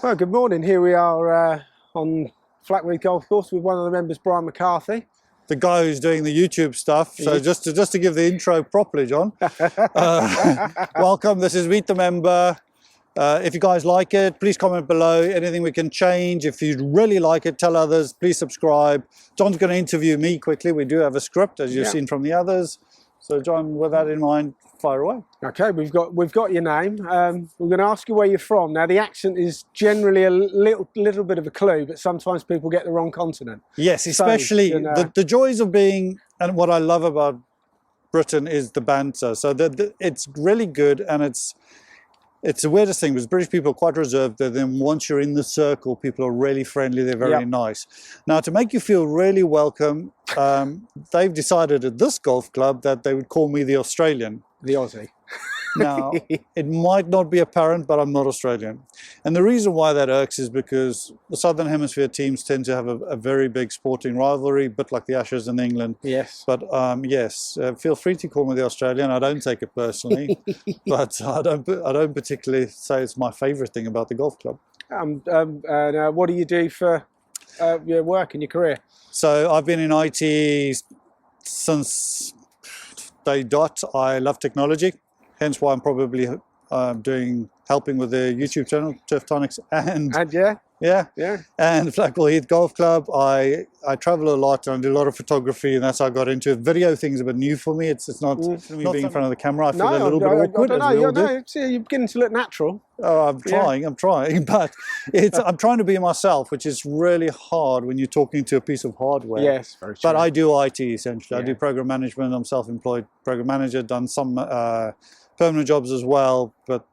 Well, good morning. Here we are on Flackwell Golf Course with one of the members, Brian McCarthy. The guy who's doing the YouTube stuff. So just to give the intro properly, John. Welcome. This is Meet the Member. If you guys like it, please comment below. Anything we can change. If you really like it, tell others. Please subscribe. John's going to interview me quickly. We do have a script, as you've seen from the others. So, John, with that in mind, fire away. Okay, we've got your name. We're going to ask you where you're from. Now, the accent is generally a little bit of a clue, but sometimes people get the wrong continent. Yes, especially so, the joys of being, and what I love about Britain is the banter. So it's really good, and it's the weirdest thing because British people are quite reserved. Then once you're in the circle, people are really friendly. They're very nice. Now, to make you feel really welcome, they've decided at this golf club that they would call me the Australian. The Aussie. Now, it might not be apparent, but I'm not Australian. And the reason why that irks is because the Southern Hemisphere teams tend to have a very big sporting rivalry, a bit like the Ashes in England. Yes. But yes, feel free to call me the Australian. I don't take it personally, but I don't particularly say it's my favourite thing about the golf club. What do you do for your work and your career? So I've been in IT since day dot. I love technology. Hence why I'm probably helping with the YouTube channel, Turf Tonics, and and Flackwell Heath Golf Club. I travel a lot and I do a lot of photography, and that's how I got into it. Video thing's a bit new for me. It's not me being in front of the camera. I feel a little bit awkward. You're beginning to look natural. Oh, I'm trying, but I'm trying to be myself, which is really hard when you're talking to a piece of hardware. Yes, very true. But I do IT essentially. I do program management. I'm self-employed program manager. Done some permanent jobs as well, but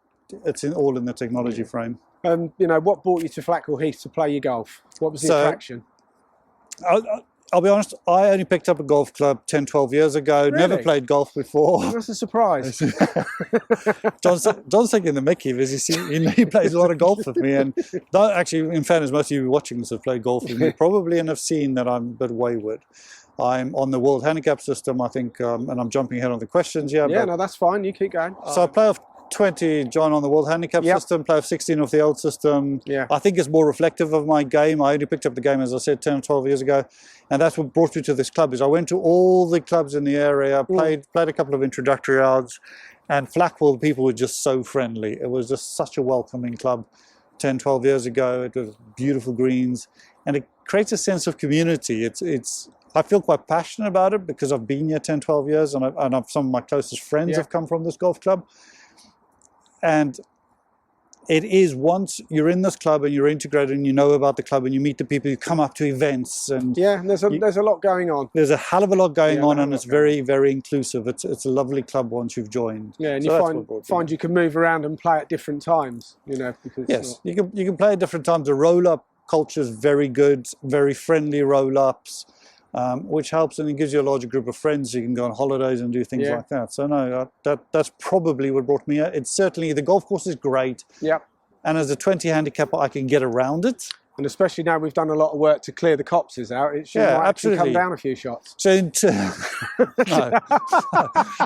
it's all in the technology frame. What brought you to Flackwell Heath to play your golf? What was the attraction? I'll be honest, I only picked up a golf club 10, 12 years ago. Really? Never played golf before. That's a surprise. John's taking the mickey because he plays a lot of golf with me. And actually, in fairness, most of you watching this have played golf with me probably and have seen that I'm a bit wayward. I'm on the World Handicap System, I think, and I'm jumping ahead on the questions. Yeah, no, that's fine. You keep going. So I play off 20, John, on the World Handicap System, play off 16 off the old system. Yeah. I think it's more reflective of my game. I only picked up the game, as I said, 10 or 12 years ago. And that's what brought me to this club. Is I went to all the clubs in the area, played a couple of introductory rounds, and Flackwell, the people were just so friendly. It was just such a welcoming club 10, 12 years ago. It was beautiful greens, and it creates a sense of community. I feel quite passionate about it because I've been here 10, 12 years, and some of my closest friends have come from this golf club. And it is, once you're in this club and you're integrated and you know about the club and you meet the people, you come up to events and there's a lot going on. There's a hell of a lot going on, and it's very, very inclusive. It's a lovely club once you've joined. Yeah, and you find you can move around and play at different times. Because you can play at different times. The roll-up culture is very good, very friendly roll-ups. Which helps, and it gives you a larger group of friends. So you can go on holidays and do things like that. So no, that's probably what brought me here. It's certainly, the golf course is great. Yeah. And as a 20 handicapper, I can get around it. And especially now we've done a lot of work to clear the copses out. It should actually come down a few shots. So no,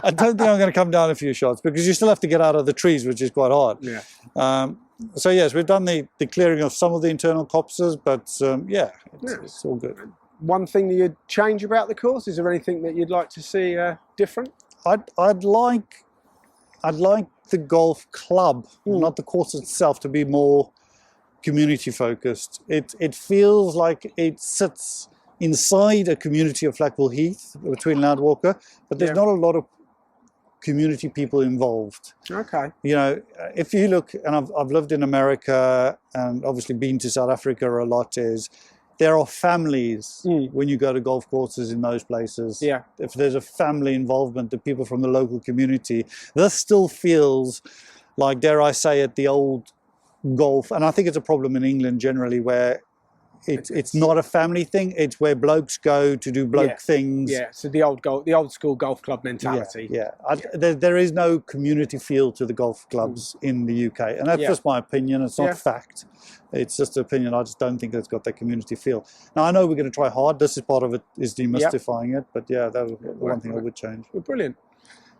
I don't think I'm going to come down a few shots because you still have to get out of the trees, which is quite hard. Yeah. So yes, we've done the clearing of some of the internal copses, but it's all good. One thing that you'd change about the course? Is there anything that you'd like to see different? I'd like the golf club, not the course itself, to be more community focused. It feels like it sits inside a community of Flackwell Heath between Loudwalker, but there's not a lot of community people involved. Okay. If you look, and I've lived in America and obviously been to South Africa a lot, there are families when you go to golf courses in those places. Yeah. If there's a family involvement, the people from the local community, this still feels like, dare I say it, the old golf. And I think it's a problem in England generally where it's not a family thing. It's where blokes go to do bloke things. Yeah, so the old school golf club mentality. Yeah. There is no community feel to the golf clubs in the UK. And that's just my opinion. It's not fact. It's just an opinion. I just don't think it's got that community feel. Now, I know we're going to try hard. This is part of it, is demystifying it. But that was one thing I would change. Well, brilliant.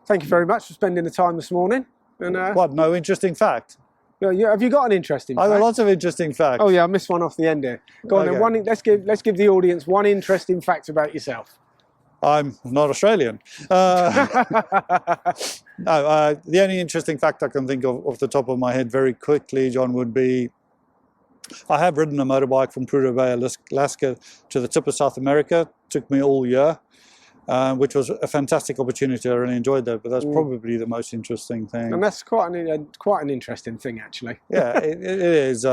Thank you very much for spending the time this morning. And what, no interesting fact? Have you got an interesting fact? I've got lots of interesting facts. Oh yeah, I missed one off the end here. Go on then. Let's give the audience one interesting fact about yourself. I'm not Australian. No, the only interesting fact I can think of off the top of my head very quickly, John, would be I have ridden a motorbike from Prudhoe Bay, Alaska to the tip of South America. It took me all year, which was a fantastic opportunity. I really enjoyed that, but that's probably the most interesting thing. And that's quite an interesting thing, actually. Yeah, it is.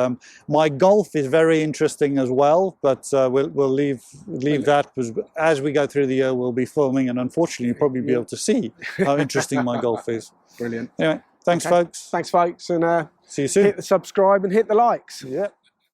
My golf is very interesting as well, but we'll leave that. As we go through the year, we'll be filming, and unfortunately, you'll probably be able to see how interesting my golf is. Brilliant. Anyway, thanks, folks. Thanks, folks, and see you soon. Hit the subscribe and hit the likes. Yeah.